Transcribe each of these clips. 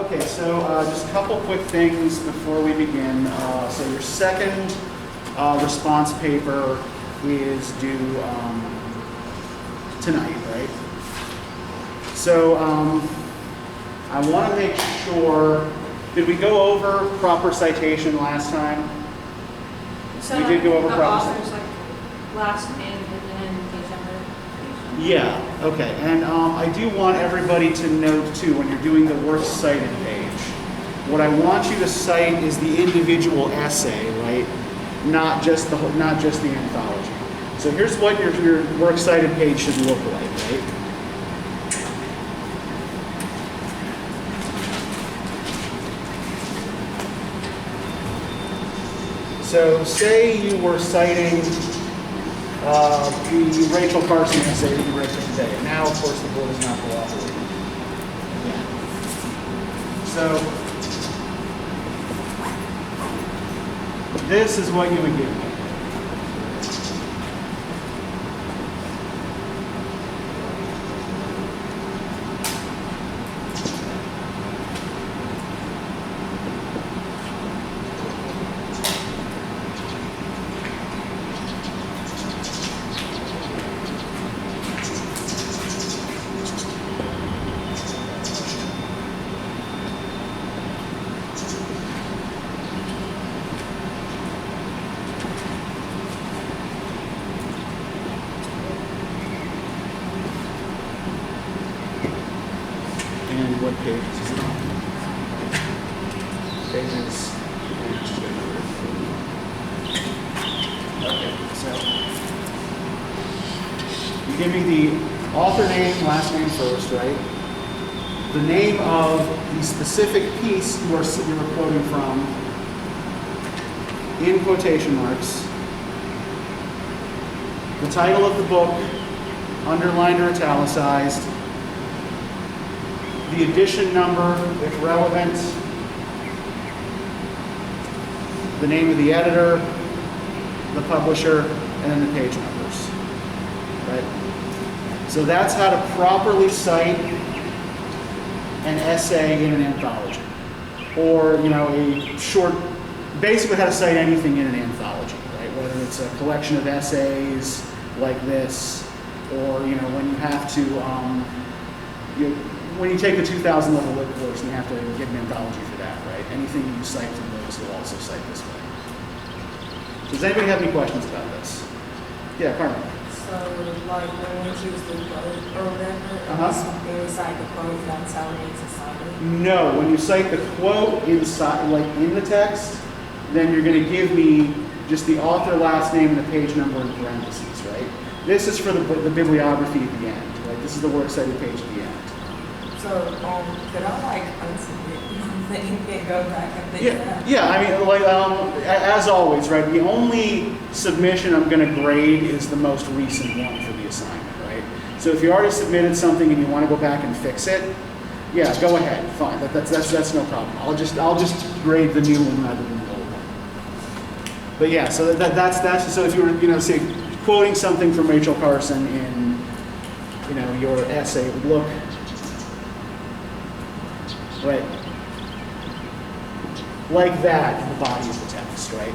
Okay, so just a couple quick things before we begin. So your second response paper is due tonight, right? So I want to make sure, did we go over proper citation last time? So we did go over the proper author's like last name and then page number. Yeah, okay. And I do want everybody to note too, when you're doing the works cited page, what I want you to cite is the individual essay, right? Not just the anthology. So here's what your works cited page should look like, right? So say you were citing the Rachel Carson essay that you read for today. Now, of course, the board is not cooperating. Yeah. So this is what you would give me. And what page is it on? Pages. Okay, so you give me the author name, last name first, right? The name of the specific piece you're quoting from in quotation marks. The title of the book, underlined or italicized. The edition number, if relevant, the name of the editor, the publisher, and then the page numbers, right? So that's how to properly cite an essay in an anthology, or a short, basically how to cite anything in an anthology, right? Whether it's a collection of essays like this, or when you have to, when you take the 2000 level lit course and you have to get an anthology for that, right? Anything you cite from those will also cite this way. Does anybody have any questions about this? Yeah, Carmen. So, like, when we choose the quote or whatever, they recite the quote without telling me to cite it? No, when you cite the quote inside, like in the text, then you're going to give me just the author, last name, and the page number in parentheses, right? This is for the bibliography at the end, right? This is the works cited page at the end. So, could I unsubmit thing and go back and fix that? Yeah. I mean, as always, right? The only submission I'm going to grade is the most recent one for the assignment, right? So if you already submitted something and you want to go back and fix it, yeah, go ahead, fine. That's no problem. I'll just grade the new one rather than the old one. But yeah, so that's so if you were say quoting something from Rachel Carson in your essay, it would look. Right. Like that in the body of the text, right?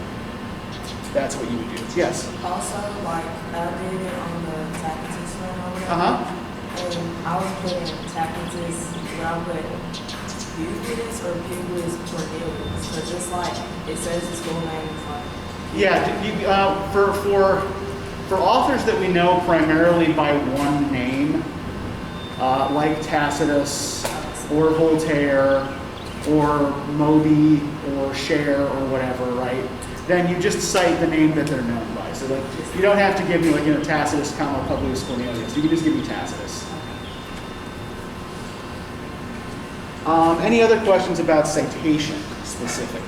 That's what you would do. Yes? Also, like, I did it on the Tacitus one or whatever. And I was putting Tacitus, but I put Publius or Publius Cornelius. Because it's like, it says his full name is like... Yeah, for authors that we know primarily by one name, like Tacitus, or Voltaire, or Moby, or Cher, or whatever, right? Then you just cite the name that they're known by. So like, you don't have to give me Tacitus, Publius Cornelius. You can just give me Tacitus. Any other questions about citation specifically?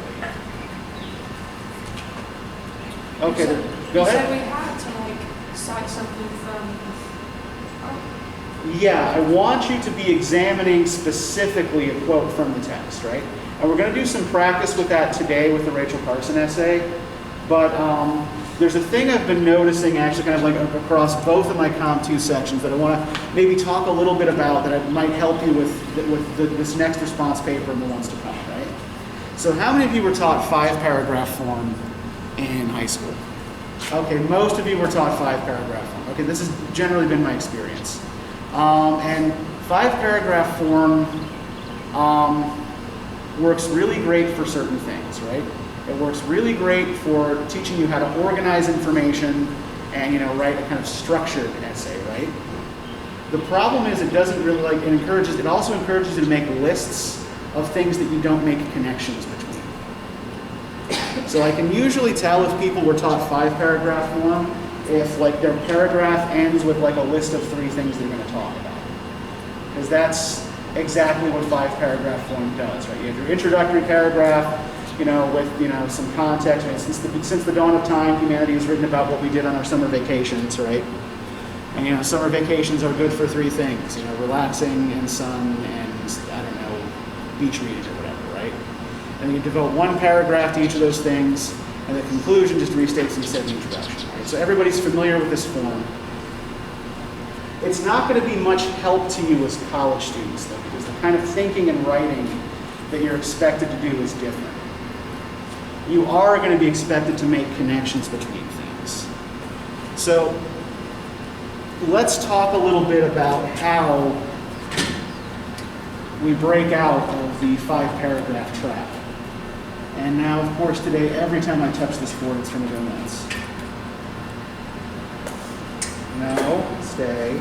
Okay, go ahead. So we had to cite something from. Yeah, I want you to be examining specifically a quote from the text, right? And we're going to do some practice with that today with the Rachel Carson essay. But there's a thing I've been noticing actually kind of like across both of my Comp 2 sections that I want to maybe talk a little bit about that might help you with this next response paper and the ones to come, right? So how many of you were taught 5-paragraph form in high school? Okay, most of you were taught 5-paragraph form. Okay, this has generally been my experience. And 5-paragraph form works really great for certain things, right? It works really great for teaching you how to organize information and, write a kind of structured essay, right? The problem is it doesn't really it also encourages you to make lists of things that you don't make connections between. So I can usually tell if people were taught 5-paragraph form if their paragraph ends with a list of 3 things they're going to talk about. Because that's exactly what 5-paragraph form does, right? You have your introductory paragraph, with some context. Right? Since the dawn of time, humanity has written about what we did on our summer vacations, right? And summer vacations are good for 3 things, relaxing and sun and beach reading or whatever, right? And you devote 1 paragraph to each of those things, and the conclusion just restates what you said in the introduction. Right? So everybody's familiar with this form. It's not going to be much help to you as college students, though, because the kind of thinking and writing that you're expected to do is different. You are going to be expected to make connections between things. So let's talk a little bit about how we break out of the 5-paragraph trap. And now, of course, today, every time I touch this board, it's going to go nuts. No, stay.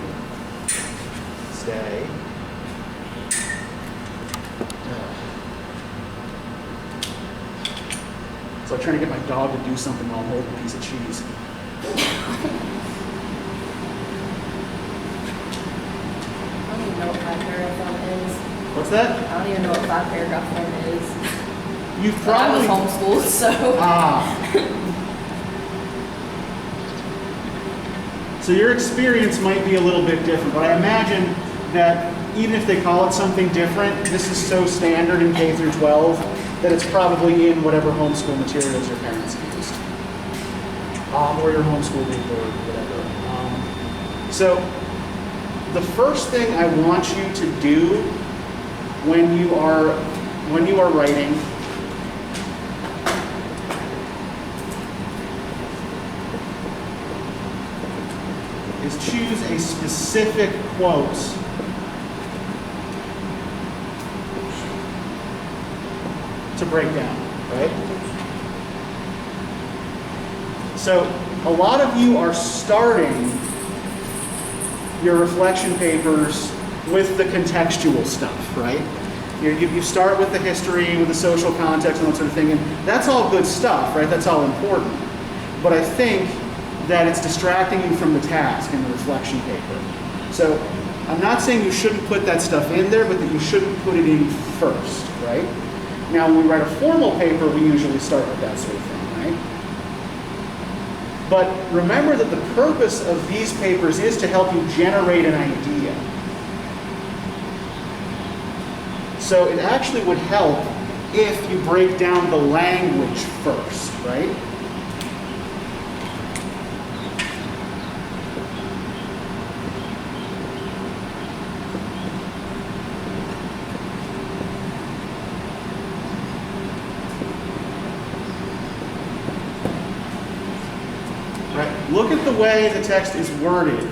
It's like trying to get my dog to do something while I'm holding a piece of cheese. I don't even know what 5-paragraph form is. What's that? I don't even know what 5-paragraph form is. You've But I probably... was homeschooled, so. So your experience might be a little bit different, but I imagine that even if they call it something different, this is so standard in K through 12 that it's probably in whatever homeschool materials your parents used, or your homeschool group or whatever. So the first thing I want you to do when you are writing is choose a specific quote to break down, right? So a lot of you are starting your reflection papers with the contextual stuff, right? You start with the history, with the social context and that sort of thing, and that's all good stuff, right? That's all important. But I think that it's distracting you from the task in the reflection paper. So I'm not saying you shouldn't put that stuff in there, but that you shouldn't put it in first, right? Now, when we write a formal paper, we usually start with that sort of thing, right? But remember that the purpose of these papers is to help you generate an idea. So it actually would help if you break down the language first, right? Look at the way the text is worded.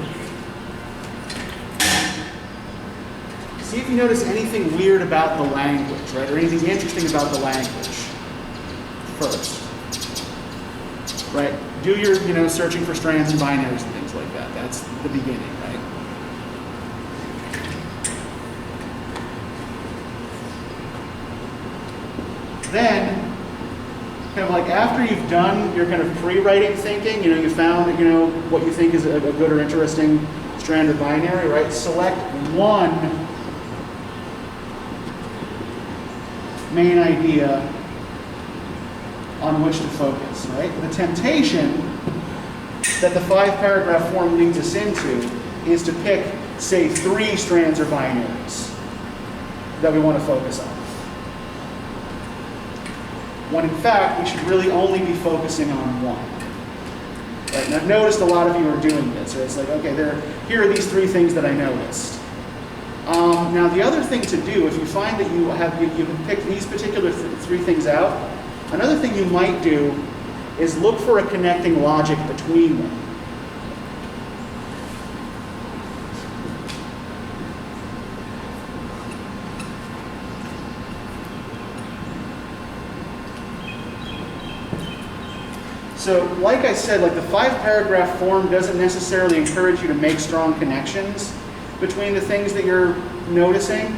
See if you notice anything weird about the language, right? Or anything interesting about the language first. Right? Do your, searching for strands and binaries and things like that. That's the beginning, right? Then, kind of after you've done your kind of pre-writing thinking, you found, what you think is a good or interesting strand or binary, right? Select one main idea on which to focus, right? The temptation that the 5-paragraph form leads us into is to pick, say, 3 strands or binaries that we want to focus on. When in fact, we should really only be focusing on one. Right? And I've noticed a lot of you are doing this. Right? It's like, okay, here are these 3 things that I noticed. Now the other thing to do, if you find that you've picked these particular 3 things out, another thing you might do is look for a connecting logic between them. So, like I said, like the 5-paragraph form doesn't necessarily encourage you to make strong connections between the things that you're noticing,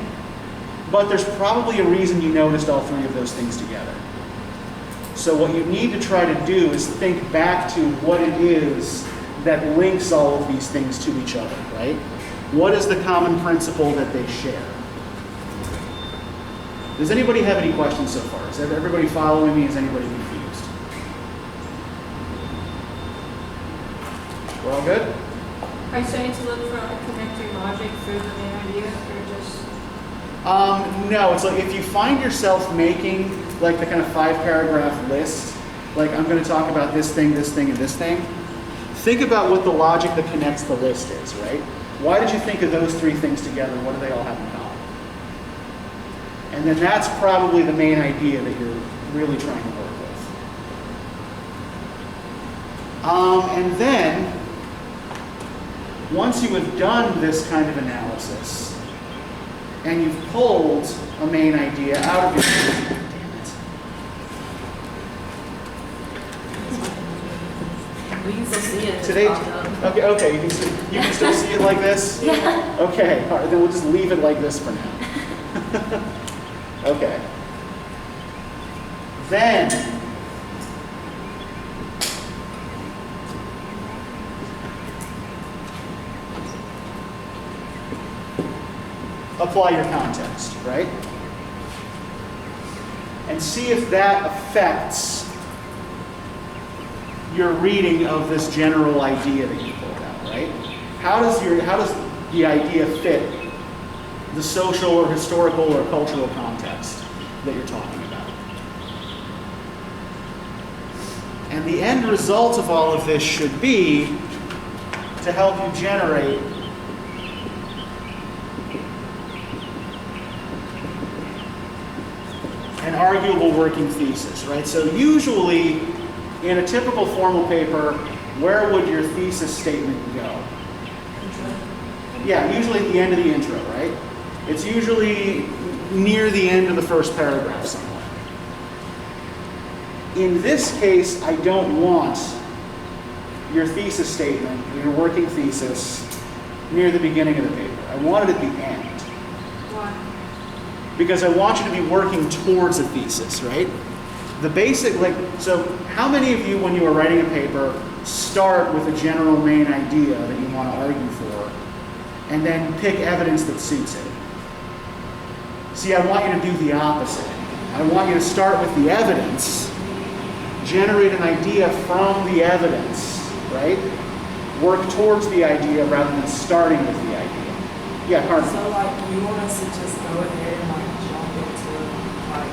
but there's probably a reason you noticed all 3 of those things together. So what you need to try to do is think back to what it is that links all of these things to each other, right? What is the common principle that they share? Does anybody have any questions so far? Is everybody following me? Is anybody confused? We're all good? Are you saying to look for a connecting logic through the main idea, or just? No, it's like if you find yourself making like the kind of 5-paragraph list, like I'm going to talk about this thing, and this thing, think about what the logic that connects the list is, right? Why did you think of those 3 things together? What do they all have in common? And then that's probably the main idea that you're really trying to work with. And then, once you have done this kind of analysis, and you've pulled a main idea out of your... Damn it. We can still see it. Today, okay, you can still see it like this? Yeah. Okay, all right, then we'll just leave it like this for now. Okay. Then, apply your context, right? And see if that affects your reading of this general idea that you pulled out, right? How does the idea fit the social or historical or cultural context that you're talking about? And the end result of all of this should be to help you generate an arguable working thesis, right? So usually, in a typical formal paper, where would your thesis statement go? Yeah, usually at the end of the intro, right? It's usually near the end of the first paragraph somewhere. In this case, I don't want your thesis statement, your working thesis, near the beginning of the paper. I want it at the end. Why? Because I want you to be working towards a thesis, right? The basic, so how many of you, when you are writing a paper, start with a general main idea that you want to argue for, and then pick evidence that suits it? See, I want you to do the opposite. I want you to start with the evidence, generate an idea from the evidence, right? Work towards the idea rather than starting with the idea. Yeah, Carson. So, like, you want us to just go ahead and, like, jump into, like,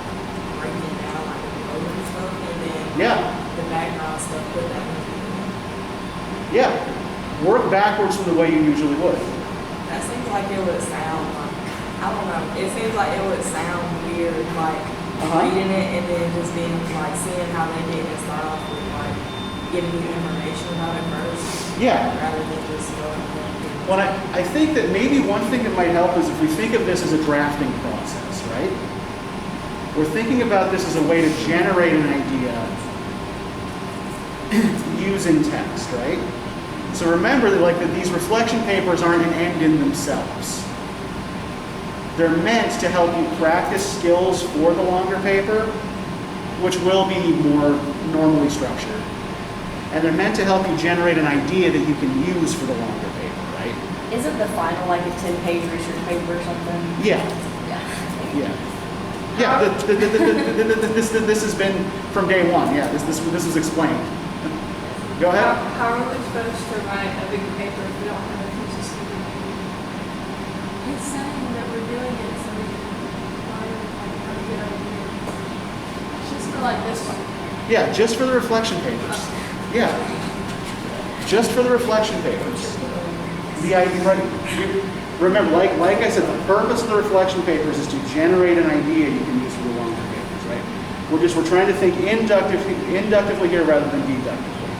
breaking down, like, the code and stuff, and then the background stuff, put that in. Yeah. Work backwards from the way you usually would. That seems like it would sound, like, I don't know, it seems like it would sound weird, like, reading it and then just being, like, seeing how they did and start off with, like, giving you information about it first. Yeah. Rather than just going ahead. Well, I think that maybe one thing that might help is if we think of this as a drafting process, right? We're thinking about this as a way to generate an idea using text, right? So remember that these reflection papers aren't an end in themselves. They're meant to help you practice skills for the longer paper, which will be more normally structured. And they're meant to help you generate an idea that you can use for the longer paper, right? Isn't the final like a 10-page research paper or something? Yeah. Yeah. Yeah. This has been from day one. Yeah, this was explained. Go ahead. How are we supposed to write a big paper if we don't have a thesis statement? It's saying that we're doing it so we can find like a good idea. It's just for like this one. Yeah, just for the reflection papers. Yeah. Just for the reflection papers. The idea, right, remember, like I said, the purpose of the reflection papers is to generate an idea you can use for the longer papers, right? We're trying to think inductively here rather than deductively,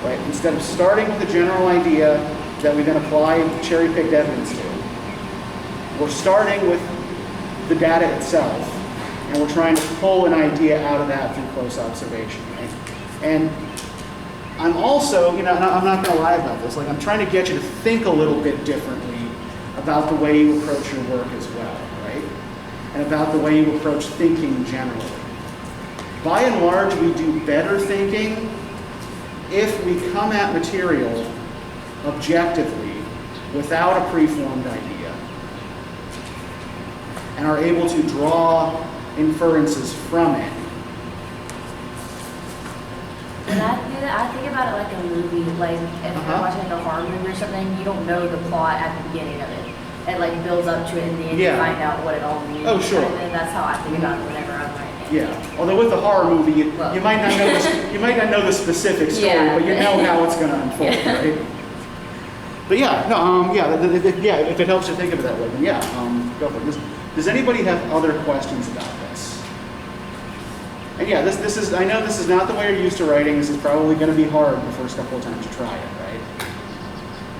right? Instead of starting with a general idea that we then apply cherry-picked evidence to, we're starting with the data itself, and we're trying to pull an idea out of that through close observation, right? And I'm also, I'm not going to lie about this, like I'm trying to get you to think a little bit differently about the way you approach your work as well, right? And about the way you approach thinking generally. By and large, we do better thinking if we come at material objectively without a preformed idea and are able to draw inferences from it. When I do that, I think about it like a movie. Like if you're watching like a horror movie or something, you don't know the plot at the beginning of it. It like builds up to it, and then you find out what it all means. Oh, sure. And that's how I think about it whenever I'm writing it. Yeah. Although with the horror movie, you might not know the specific story, but you know how it's going to unfold, right? But if it helps you think of it that way, then go for it. Does anybody have other questions about this? And this is, I know this is not the way you're used to writing. This is probably going to be hard the first couple of times you try it, right?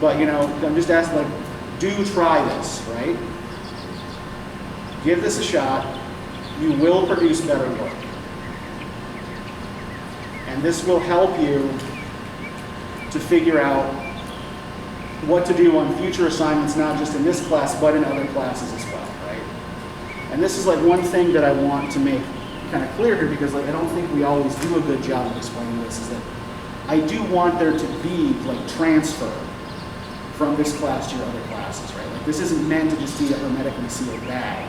But, I'm just asking, do try this, right? Give this a shot. You will produce better work. And this will help you to figure out what to do on future assignments, not just in this class, but in other classes as well, right? And this is one thing that I want to make kind of clear here, because I don't think we always do a good job of explaining this, is that I do want there to be transfer from this class to your other classes, right? This isn't meant to just be a hermetically sealed bag.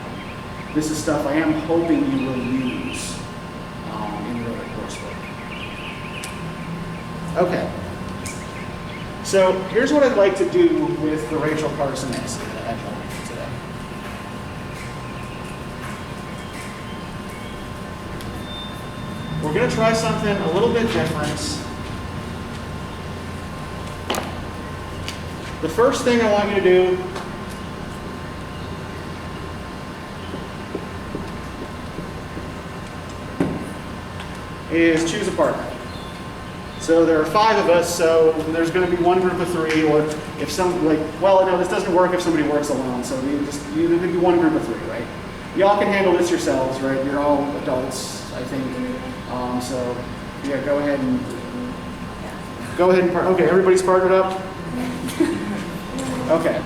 This is stuff I am hoping you will use in your other coursework. Okay. So here's what I'd like to do with the Rachel Carson essay that I have for today. We're going to try something a little bit different. The first thing I want you to do is choose a partner. So there are 5 of us, so there's going to be one group of 3, or if some, this doesn't work if somebody works alone, so you could be one group of 3, right? Y'all can handle this yourselves, right? You're all adults, I think. Go ahead and okay, everybody's partnered up? Okay.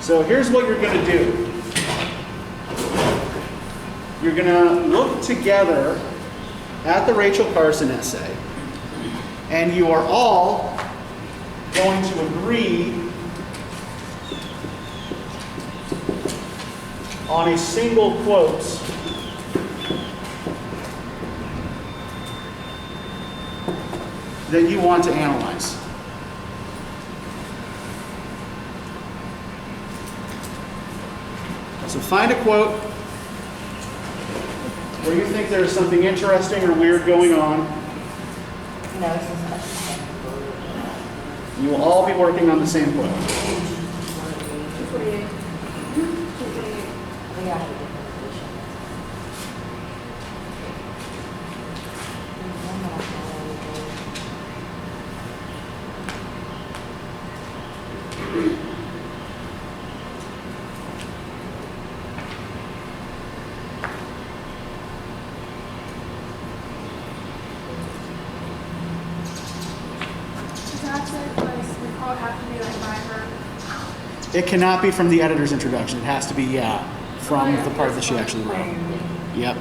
So here's what you're going to do. You're going to look together at the Rachel Carson essay, and you are all going to agree on a single quote that you want to analyze. So find a quote where you think there's something interesting or weird going on. No, this is not. You will all be working on the same quote. 248. 248. We got a different position. It cannot be from the editor's introduction. It has to be, from the part that she actually wrote. Yep.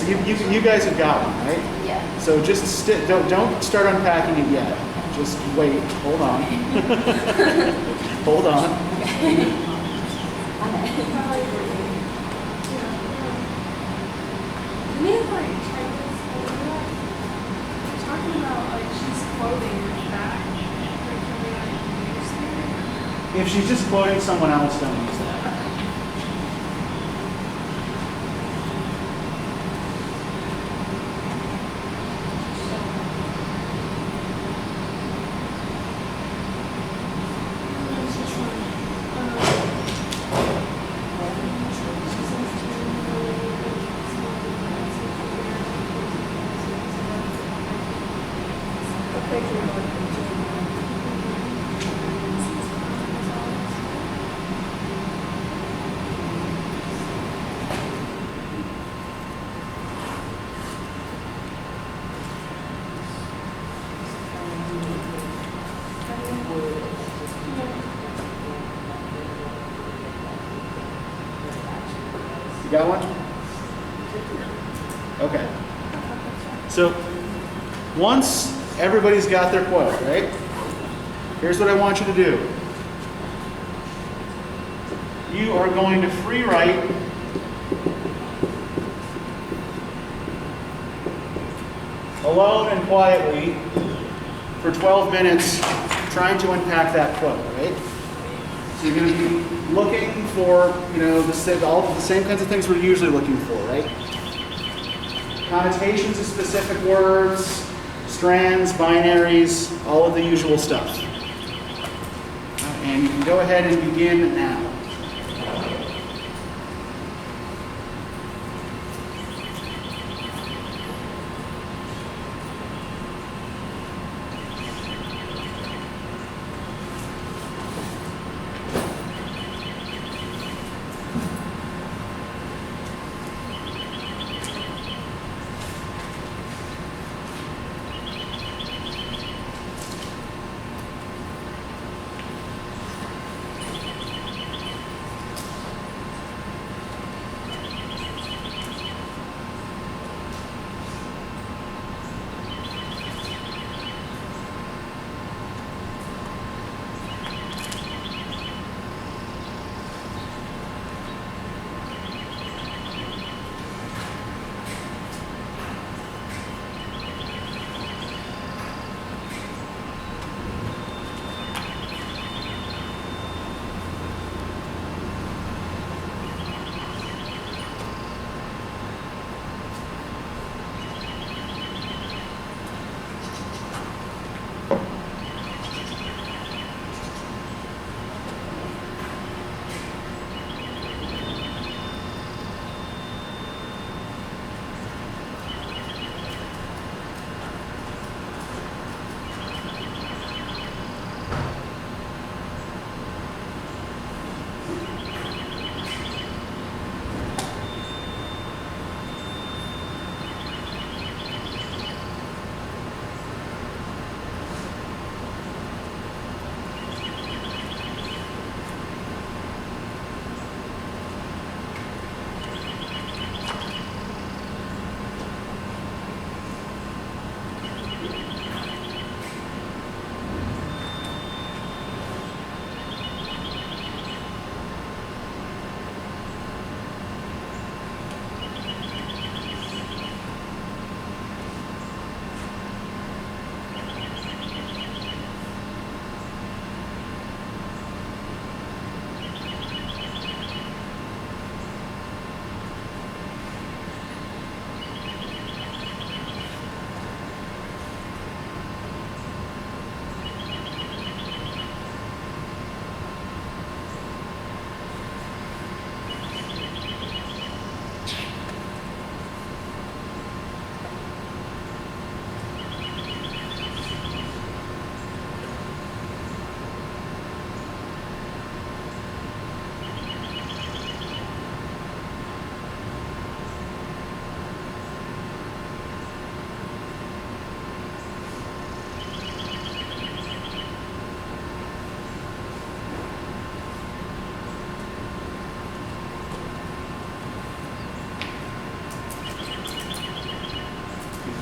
you guys have got one, right? Yeah. So just don't start unpacking it yet. Just wait. Hold on. Hold on. To me, like, check this over. We're talking about, like, she's quoting that. Like, can we, like, use there? If she's just quoting someone else, don't use that. You got one? Okay. So once everybody's got their quote, right? Here's what I want you to do. You are going to free write alone and quietly for 12 minutes trying to unpack that quote, right? So you're going to be looking for, all the same kinds of things we're usually looking for, right? Connotations of specific words, strands, binaries, all of the usual stuff. And you can go ahead and begin now.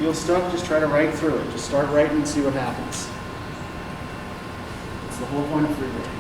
feel stuck, just try to write through it. Just start writing and see what happens. It's the whole point of free writing.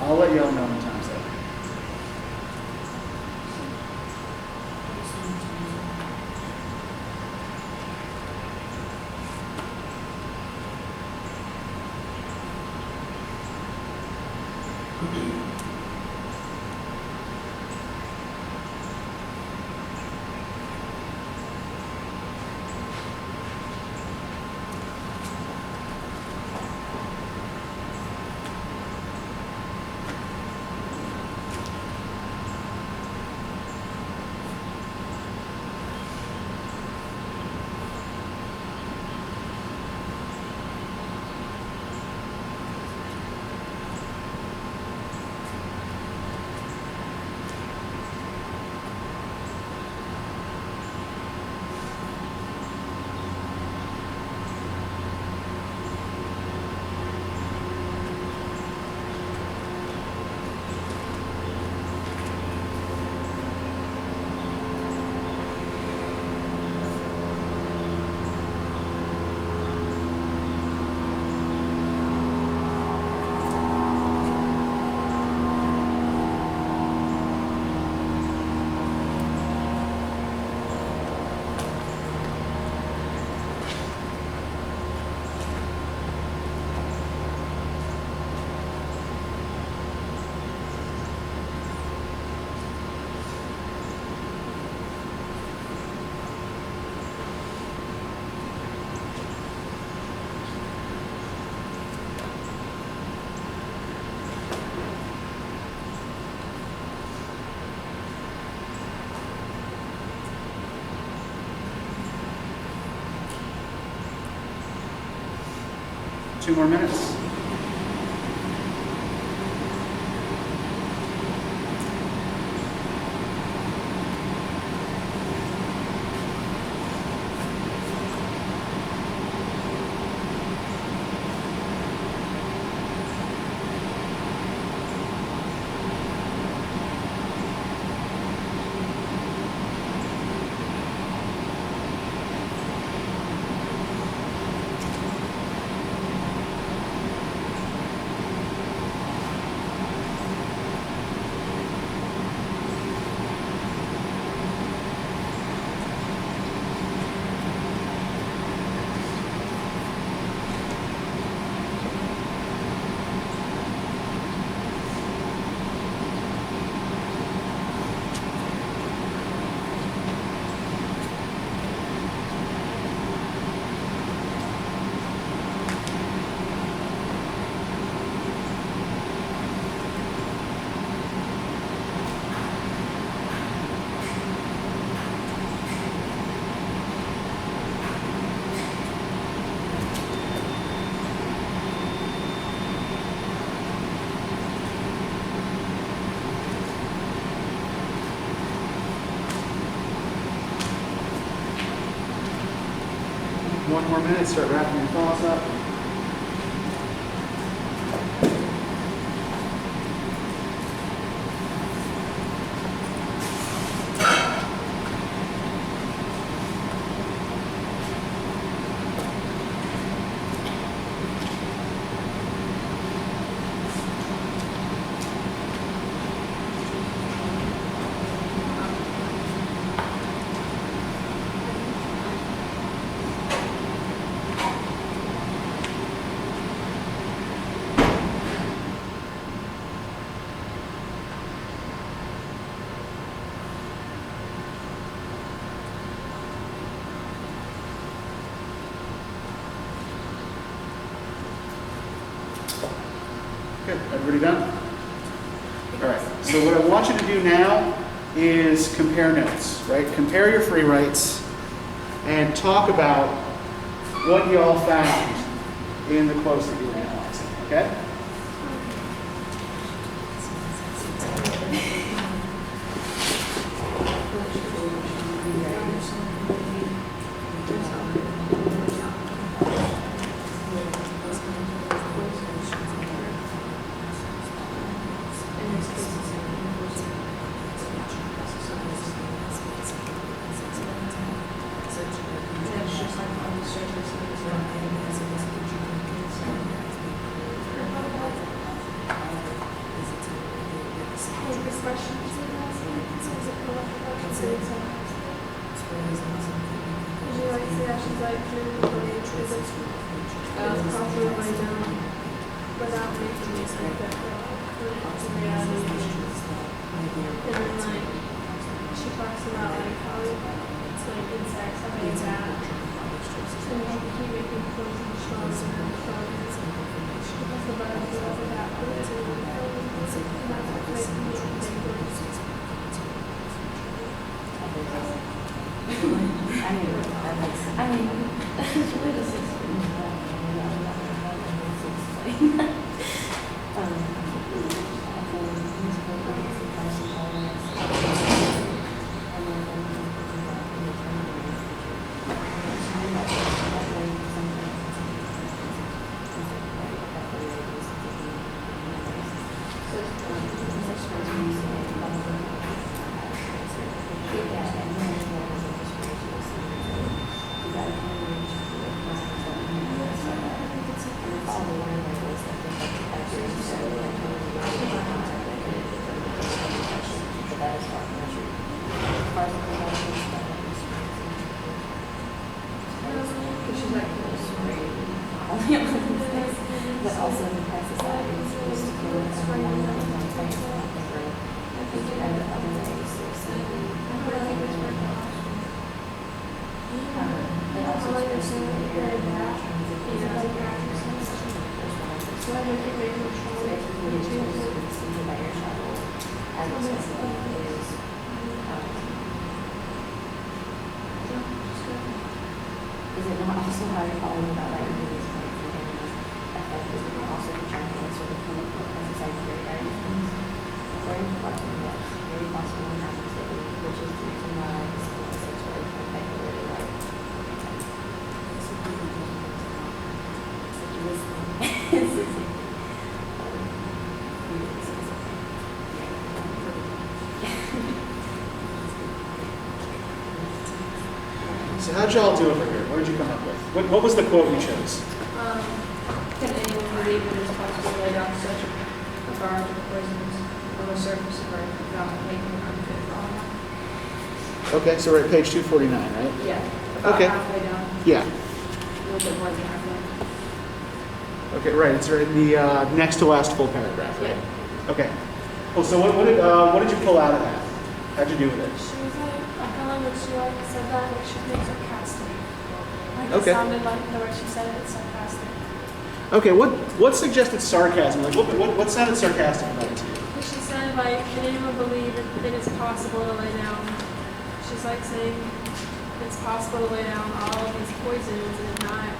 I'll let y'all know when time's up. 2 more minutes. One more minute, start wrapping your thoughts up. Good, everybody done? All right, so what I want you to do now is compare notes, right? Compare your free writes and talk about what you all found in the quotes that you were analyzing, okay? Is it not also how you're following about like these points and because we can also be trying to sort of come up with as a secondary guidance. According to Barton, yes, very possible in that activity, which is the reason why this is a sexual effectively like. So how'd y'all do over here? What did you come up with? What was the quote you chose? Can anyone believe it is possible to lay down such a barrage of poisons on the surface of Earth without making it unfit for all life? Okay, so we're at page 249, right? Yeah. About Okay. halfway down. Yeah. A little bit more than halfway. Okay, right. It's right in the next to last full paragraph, right? Okay. Well, so what did you pull out of that? How'd you do with it? She was like, I felt like when she like said that, like she was sarcastic. Like Okay. it sounded like the way she said it, it's sarcastic. Okay, what suggested sarcasm? Like what sounded sarcastic about it to you? But she said like, can anyone believe that it's possible to lay down? She's like saying it's possible to lay down all of these poisons and not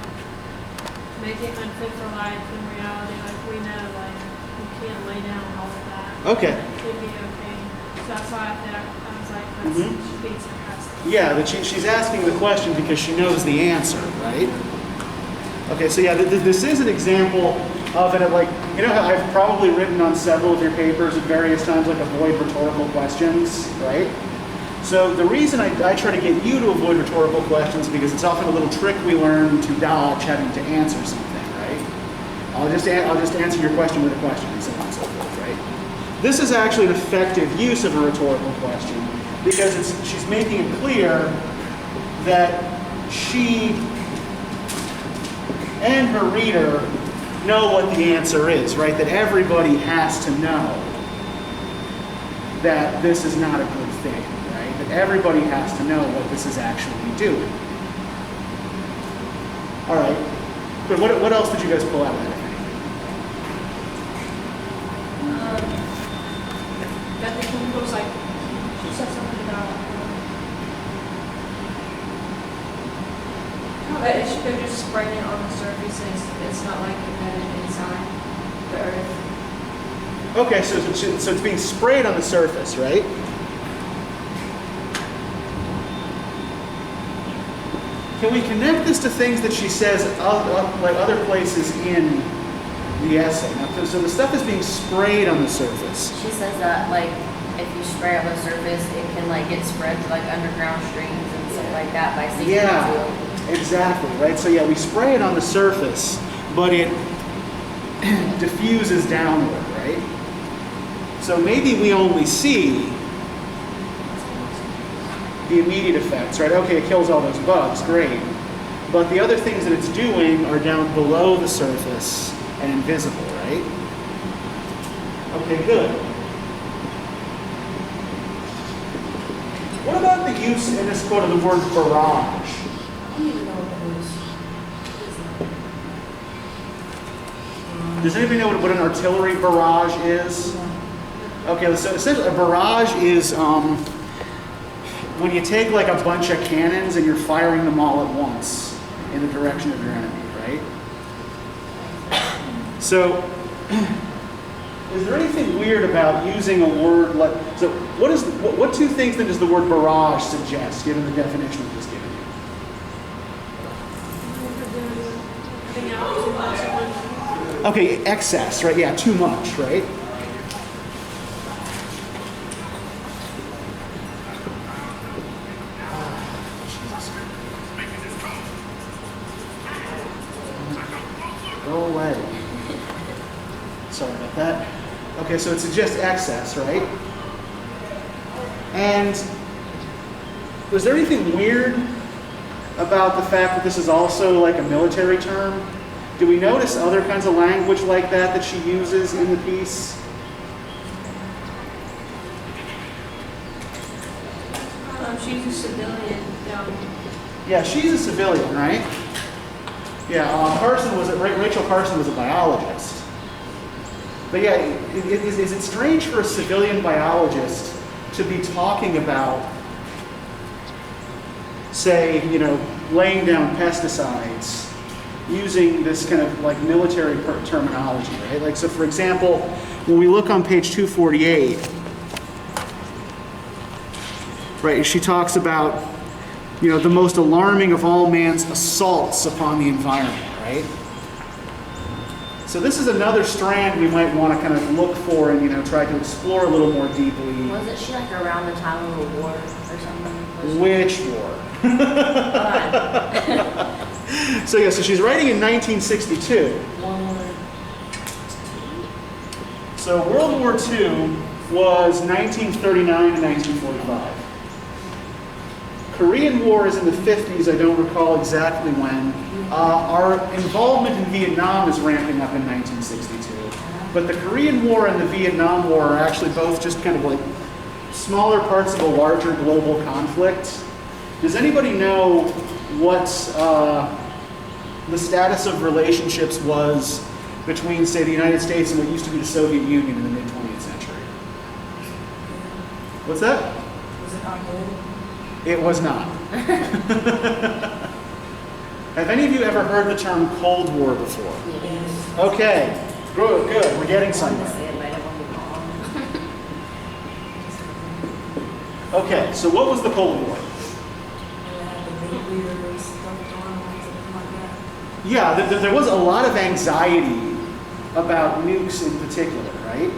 make it unfit for life. In reality, like we know, like you can't lay down all of that. Okay. It could be okay. So that's why I was like, that's, she's being sarcastic. Yeah, but she's asking the question because she knows the answer, right? Okay, so yeah, this is an example of it. Like, you know how I've probably written on several of your papers at various times, like avoid rhetorical questions, right? So the reason I try to get you to avoid rhetorical questions because it's often a little trick we learn to dodge having to answer something, right? I'll just answer your question with a question and so on and so forth, right? This is actually an effective use of a rhetorical question because she's making it clear that she and her reader know what the answer is, right? That everybody has to know that this is not a good thing, right? That everybody has to know what this is actually doing. All right. But what else did you guys pull out of that? That the chemicals, like, she said something about how they're just spraying it on the surface and it's not like embedded inside the earth. Okay, so it's being sprayed on the surface, right? Can we connect this to things that she says like other places in the essay? Now, so the stuff is being sprayed on the surface. She says that like if you spray on the surface, it can like get spread to like underground streams and stuff like that by 60 Yeah, exactly, right? So yeah, we spray it on the surface, but it diffuses downward, right? So maybe we only see the immediate effects, right? Okay, it kills all those bugs, great. But the other things that it's doing are down below the surface and invisible, right? Okay, good. What about the use in this quote of the word barrage? I don't even know what that is. Does anybody know what an artillery barrage is? Okay, so essentially a barrage is when you take like a bunch of cannons and you're firing them all at once in the direction of your enemy, right? So, is there anything weird about using a word like, so what two things then does the word barrage suggest, given the definition we just given you? Okay, excess, right? Yeah, too much, right? Go away. Sorry about that. Okay, so it suggests excess, right? And was there anything weird about the fact that this is also like a military term? Do we notice other kinds of language like that she uses in the piece? She's a civilian. Yeah, she's a civilian, right? Yeah, Rachel Carson was a biologist. But yeah, is it strange for a civilian biologist to be talking about, say, laying down pesticides using this kind of like military terminology, right? Like, so for example, when we look on page 248, right, she talks about, you know, the most alarming of all man's assaults upon the environment, right? So this is another strand we might want to kind of look for and, you know, try to explore a little more deeply. Wasn't she like around the time of a war or something? Which war? So yeah, so she's writing in 1962. So World War II was 1939 to 1945. Korean War is in the 50s, I don't recall exactly when. Our involvement in Vietnam is ramping up in 1962. But the Korean War and the Vietnam War are actually both just kind of like smaller parts of a larger global conflict. Does anybody know what the status of relationships was between, say, the United States and what used to be the Soviet Union in the mid-20th century? What's that? Was it not good? It was not. Have any of you ever heard the term Cold War before? Yes. Okay, good, good. We're getting somewhere. Okay, so what was the Cold War? Yeah, there was a lot of anxiety about nukes in particular, right?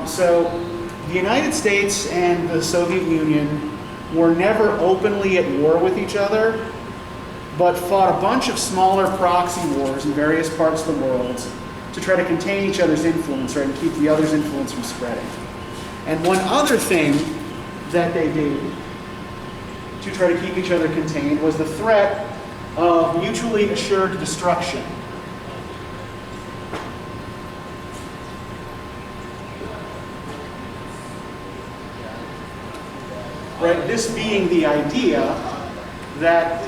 So the United States and the Soviet Union were never openly at war with each other, but fought a bunch of smaller proxy wars in various parts of the world to try to contain each other's influence, right, and keep the other's influence from spreading. And one other thing that they did to try to keep each other contained was the threat of mutually assured destruction. Right, this being the idea that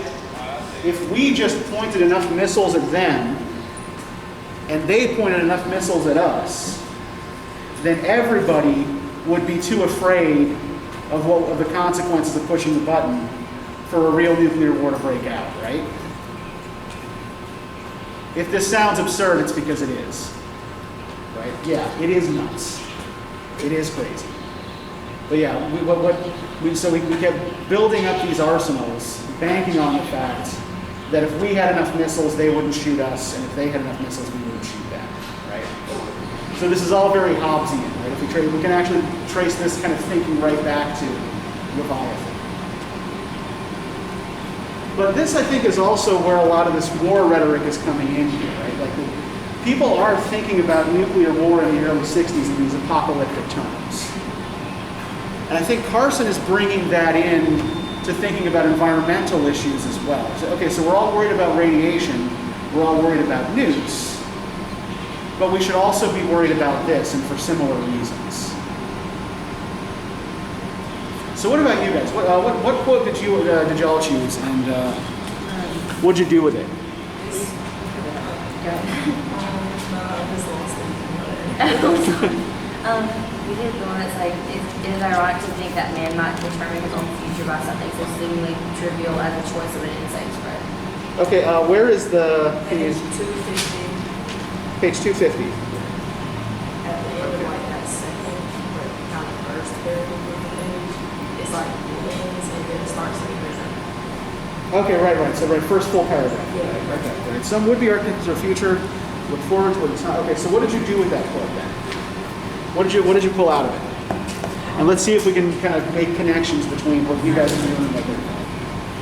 if we just pointed enough missiles at them and they pointed enough missiles at us, then everybody would be too afraid of the consequences of pushing the button for a real nuclear war to break out, right? If this sounds absurd, it's because it is, right? Yeah, it is nuts. It is crazy. But yeah, we kept building up these arsenals, banking on the fact that if we had enough missiles, they wouldn't shoot us, and if they had enough missiles, we wouldn't shoot them, right? So this is all very Hobbesian, right? If we can actually trace this kind of thinking right back to Leviathan. But this, I think, is also where a lot of this war rhetoric is coming in here, right? Like, people are thinking about nuclear war in the early 60s in these apocalyptic terms. And I think Carson is bringing that in to thinking about environmental issues as well. So, okay, so we're all worried about radiation, we're all worried about nukes, but we should also be worried about this, and for similar reasons. So what about you guys? What quote did y'all choose, and what'd you do with it? We did the one that's like, it is ironic to think that man might determine his own future by something so seemingly trivial as the choice of an insect spread. Okay, where is the Page 250. Page 250. At the end of like that second, kind of first paragraph of the page, it's like ends and then it starts to present. Okay, right. So first full paragraph. Yeah. Okay, right. Some would-be architects of the future look forward to what it's not. Okay, so what did you do with that quote then? What did you pull out of it? And let's see if we can kind of make connections between what you guys are doing and what they're doing.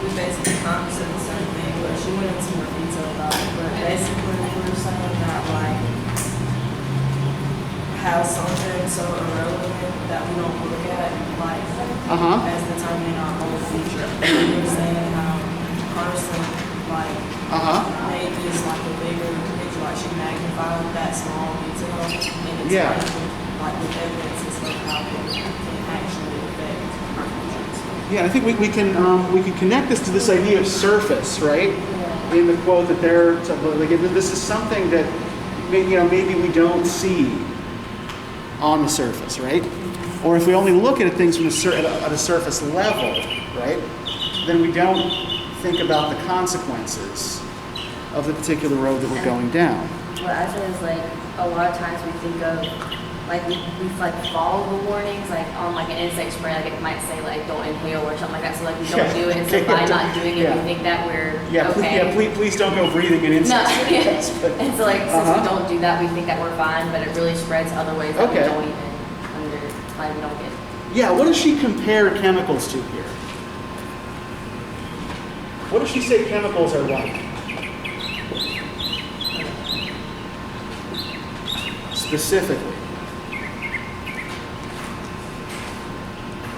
We basically promised the same thing, but she went into more detail about it. But basically, we were saying that like how something so irrelevant that we don't look at like as determining our whole future. We were saying how Carson like made this like a bigger picture, like she magnified that small detail, and it's like with evidence and stuff how it can actually affect our futures. Yeah, I think we can connect this to this idea of surface, right? Yeah. In the quote that they're like, this is something that maybe we don't see on the surface, right? Or if we only look at things from at a surface level, right? Then we don't think about the consequences of the particular road that we're going down. What I said is like a lot of times we think of like we like follow the warnings like on like an insect spray, like it might say like don't inhale or something like that, so like we don't do it, and so by not doing it we think that we're okay. Please don't go breathing in insects. No, yeah. And so like since we don't do that, we think that we're fine, but it really spreads other ways that we don't even like we don't get. Yeah, what does she compare chemicals to here? What does she say chemicals are like? Specifically.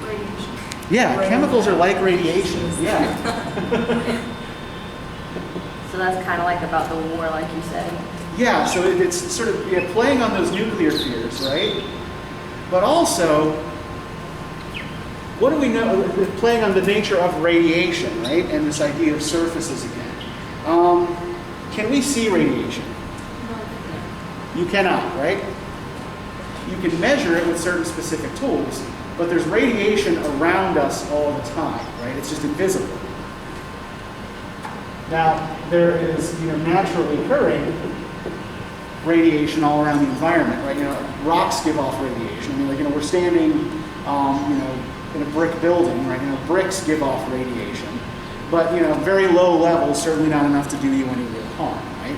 Radiation. Yeah, chemicals are like radiation. Yeah. So that's kind of like about the war, like you said. Yeah, so it's sort of playing on those nuclear fears, right? But also, what do we know? Playing on the nature of radiation, right? And this idea of surfaces again. Can we see radiation? You cannot, right? You can measure it with certain specific tools, but there's radiation around us all the time, right? It's just invisible. Now, there is, naturally occurring radiation all around the environment, right? Rocks give off radiation. I mean, we're standing, in a brick building, right? Bricks give off radiation, but, very low levels, certainly not enough to do you any real harm, right?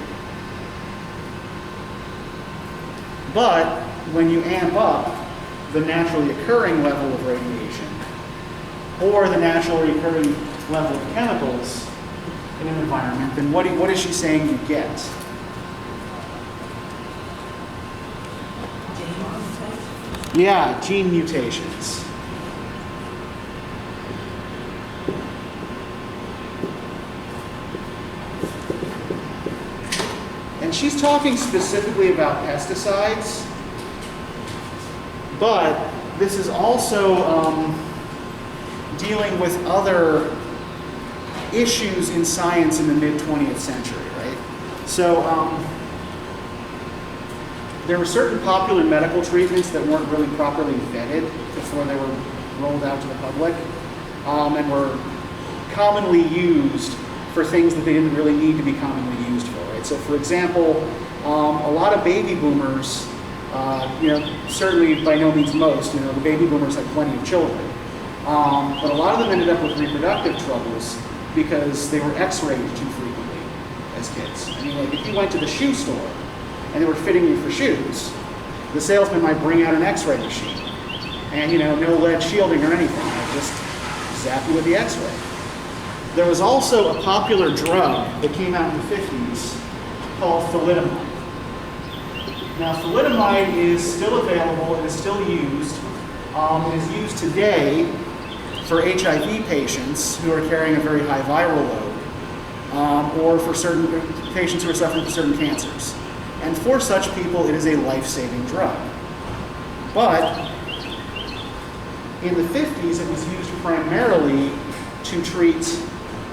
But when you amp up the naturally occurring level of radiation or the naturally occurring level of chemicals in an environment, then what is she saying you get? Yeah, gene mutations. And she's talking specifically about pesticides, but this is also dealing with other issues in science in the mid-20th century, right? So there were certain popular medical treatments that weren't really properly vetted before they were rolled out to the public, and were commonly used for things that they didn't really need to be commonly used for, right? So for example, a lot of baby boomers, certainly by no means most, the baby boomers had plenty of children, but a lot of them ended up with reproductive troubles because they were x-rayed too frequently as kids. I mean, like if you went to the shoe store and they were fitting you for shoes, the salesman might bring out an x-ray machine and, no lead shielding or anything. They'd just zap you with the x-ray. There was also a popular drug that came out in the 50s called thalidomide. Now, thalidomide is still available, it is still used. It is used today for HIV patients who are carrying a very high viral load, or for certain patients who are suffering from certain cancers. And for such people, it is a life-saving drug. But in the 50s, it was used primarily to treat,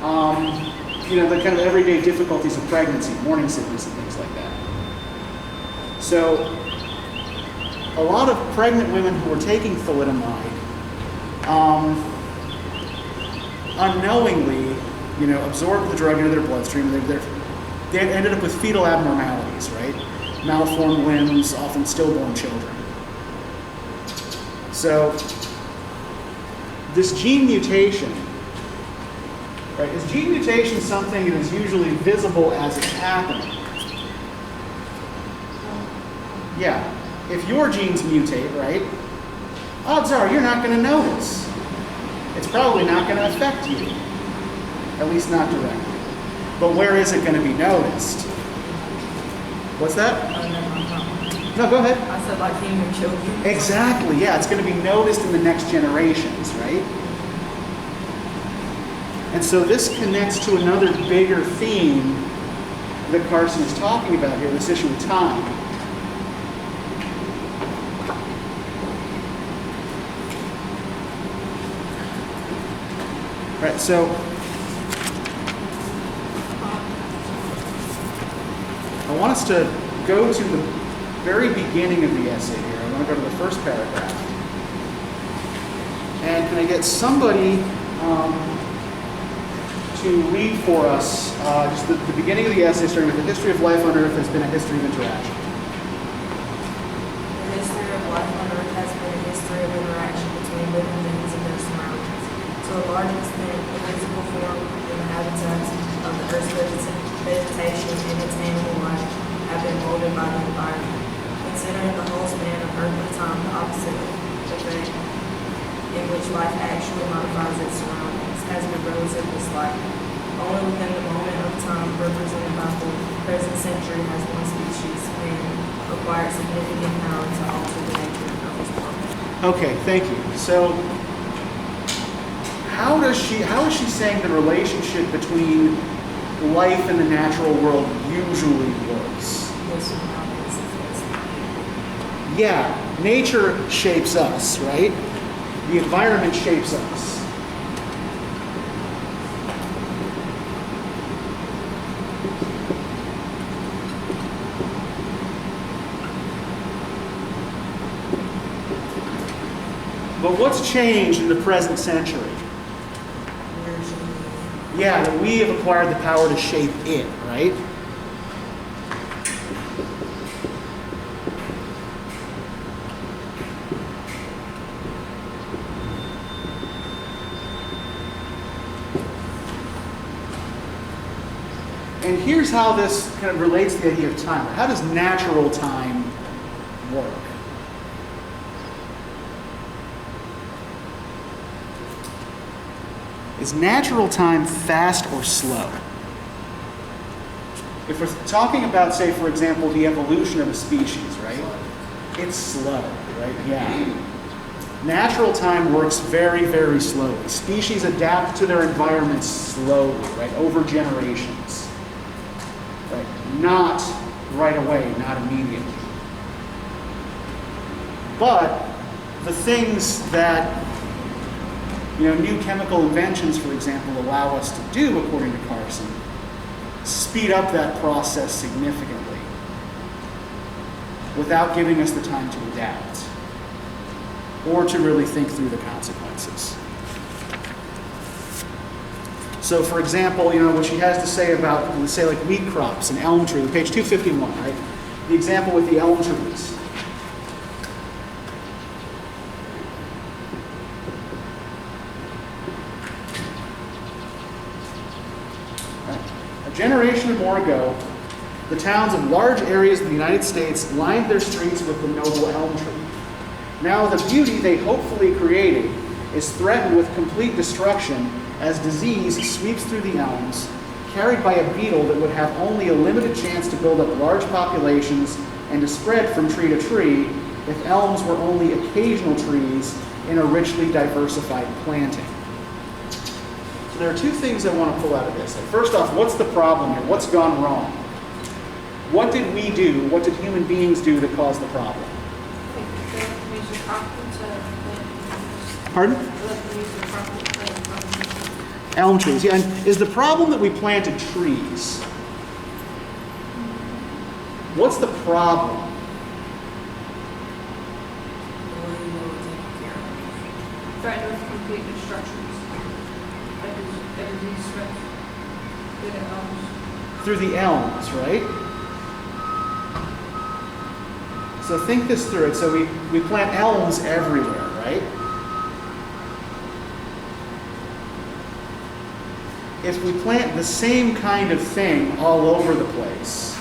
the kind of everyday difficulties of pregnancy, morning sickness, and things like that. So, a lot of pregnant women who were taking thalidomide, unknowingly, absorbed the drug into their bloodstream. They ended up with fetal abnormalities, right? Malformed limbs, often stillborn children. So, this gene mutation, right? Is gene mutation something that is usually visible as it's happening? Yeah. If your genes mutate, right, odds are you're not going to notice. It's probably not going to affect you, at least not directly. But where is it going to be noticed? What's that? No, go ahead. I said like in your children. Exactly, yeah. It's going to be noticed in the next generations, right? And so this connects to another bigger theme that Carson is talking about here, this issue of time. Right, so I want us to go to the very beginning of the essay here. I want to go to the first paragraph. And can I get somebody to read for us just the beginning of the essay, starting with the history of life on Earth has been a history of interaction. The history of life on Earth has been a history of interaction between living beings and their surroundings. To a large extent, the physical form and the habitats of the Earth's vegetation and its animal life have been molded by the environment. Considering the whole span of earthly time, the opposite effect in which life actually modifies its surroundings has been relatively slight. Only within the moment of time represented by the present century has one species acquired significant power to alter the nature of its world. Okay, thank you. So, how is she saying the relationship between life and the natural world usually works? The surroundings affects Yeah, nature shapes us, right? The environment shapes us. But what's changed in the present century? Yeah, that we have acquired the power to shape it, right? And here's how this kind of relates to the idea of time. How does natural time work? Is natural time fast or slow? If we're talking about, say, for example, the evolution of a species, right? It's slow, right? Yeah. Natural time works very, very slowly. Species adapt to their environments slowly, right? Over generations. Right? Not right away, not immediately. But the things that new chemical inventions, for example, allow us to do, according to Carson, speed up that process significantly without giving us the time to adapt or to really think through the consequences. So, for example, what she has to say about, let's say, like wheat crops and elm trees, page 251, right? The example with the elm trees. A generation or more ago, the towns of large areas of the United States lined their streets with the noble elm tree. Now the beauty they hopefully created is threatened with complete destruction as disease sweeps through the elms, carried by a beetle that would have only a limited chance to build up large populations and to spread from tree to tree if elms were only occasional trees in a richly diversified planting. So there are two things I want to pull out of this. First off, what's the problem here? What's gone wrong? What did we do? What did human beings do that caused the problem? Pardon? Elm trees. Yeah, and is the problem that we planted trees? What's the problem? Threatened with complete destructions. A disease spread through the elms. Through the elms, right? So think this through it. So we plant elms everywhere, right? If we plant the same kind of thing all over the place,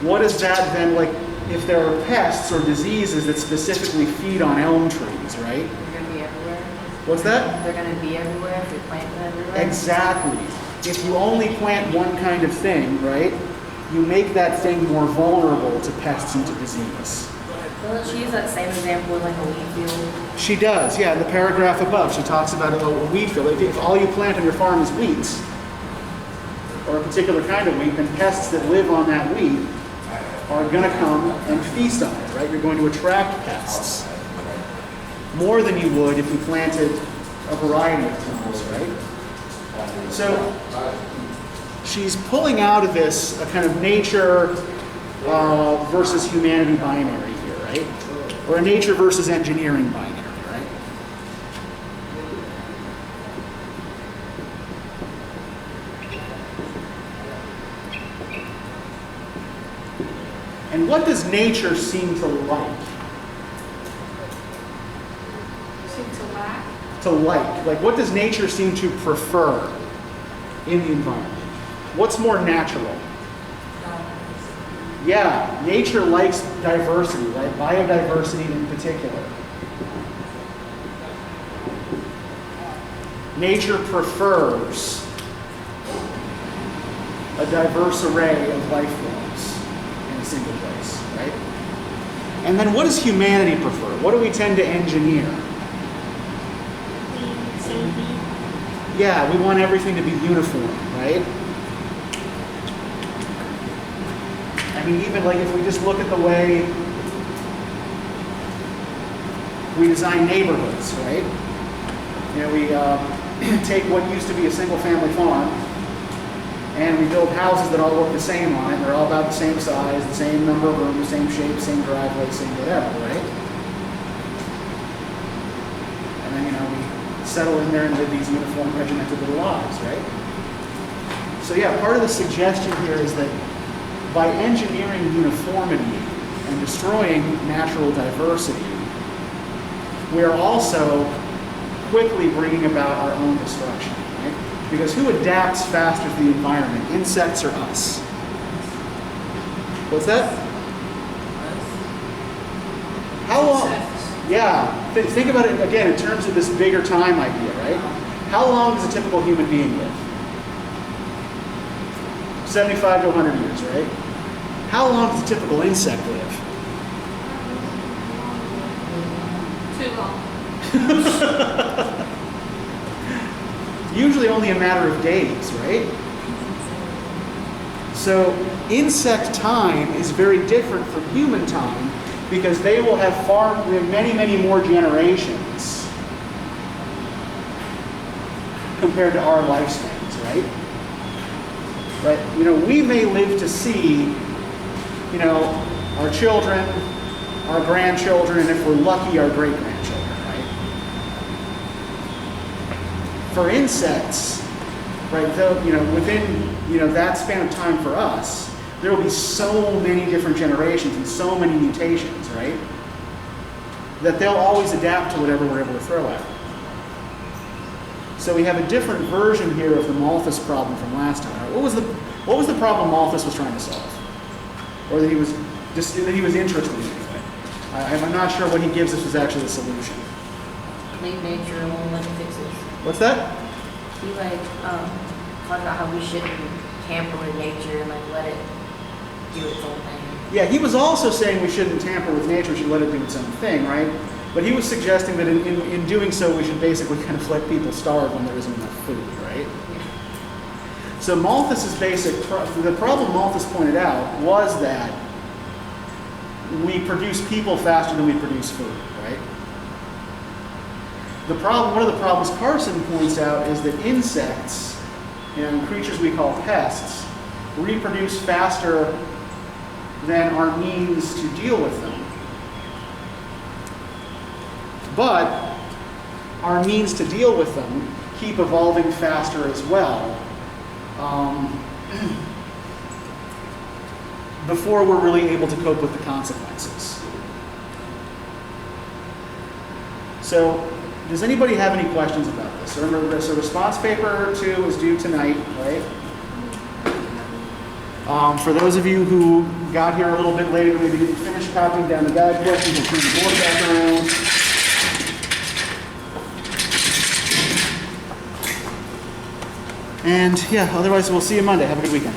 what is that then like if there are pests or diseases that specifically feed on elm trees, right? They're going to be everywhere. What's that? They're going to be everywhere if we plant them everywhere. Exactly. If you only plant one kind of thing, right, you make that thing more vulnerable to pests and to disease. Doesn't she use that same example with like a wheat field? She does, yeah. In the paragraph above, she talks about a wheat field. If all you plant on your farm is wheat, or a particular kind of wheat, then pests that live on that wheat are going to come and feast on it, right? You're going to attract pests more than you would if you planted a variety of things, right? So she's pulling out of this a kind of nature versus humanity binary here, right? Or a nature versus engineering binary, right? And what does nature seem to like? Seem to lack. To like? Like, what does nature seem to prefer in the environment? What's more natural? Yeah, nature likes diversity, right? Biodiversity in particular. Nature prefers a diverse array of life forms in a single place, right? And then what does humanity prefer? What do we tend to engineer? Safety. Yeah, we want everything to be uniform, right? I mean, even like if we just look at the way we design neighborhoods, right? You know, we take what used to be a single-family farm, and we build houses that all look the same on it. They're all about the same size, the same number of rooms, same shape, same driveway, same whatever, right? And then, you know, we settle in there and live these uniform, regimented little lives, right? So yeah, part of the suggestion here is that by engineering uniformity and destroying natural diversity, we are also quickly bringing about our own destruction, right? Because who adapts faster to the environment, insects or us? What's that? How long? Yeah, think about it again in terms of this bigger time idea, right? How long does a typical human being live? 75 to 100 years, right? How long does a typical insect live? Too long. Usually only a matter of days, right? So insect time is very different from human time because they will have many, many more generations compared to our lifespans, right? But, you know, we may live to see, you know, our children, our grandchildren, and if we're lucky, our great-grandchildren, right? For insects, right, though, you know, within, you know, that span of time for us, there will be so many different generations and so many mutations, right? That they'll always adapt to whatever we're able to throw at them. So we have a different version here of the Malthus problem from last time. Right? What was the problem Malthus was trying to solve? Or that he was interested in anyway? I'm not sure what he gives us was actually the solution. Leave nature alone, let it fix it. What's that? He talked about how we shouldn't tamper with nature and let it do its own thing. Yeah, he was also saying we shouldn't tamper with nature, we should let it do its own thing, right? But he was suggesting that in doing so, we should basically kind of let people starve when there isn't enough food, right? So Malthus's the problem Malthus pointed out was that we produce people faster than we produce food, right? One of the problems Carson points out is that insects, you know, creatures we call pests, reproduce faster than our means to deal with them. But our means to deal with them keep evolving faster as well, before we're really able to cope with the consequences. So, does anybody have any questions about this? Remember, so response paper 2 is due tonight, right? For those of you who got here a little bit later, maybe didn't finish copying down the guide questions, we'll turn the board back around. And yeah, otherwise we'll see you Monday. Have a good weekend.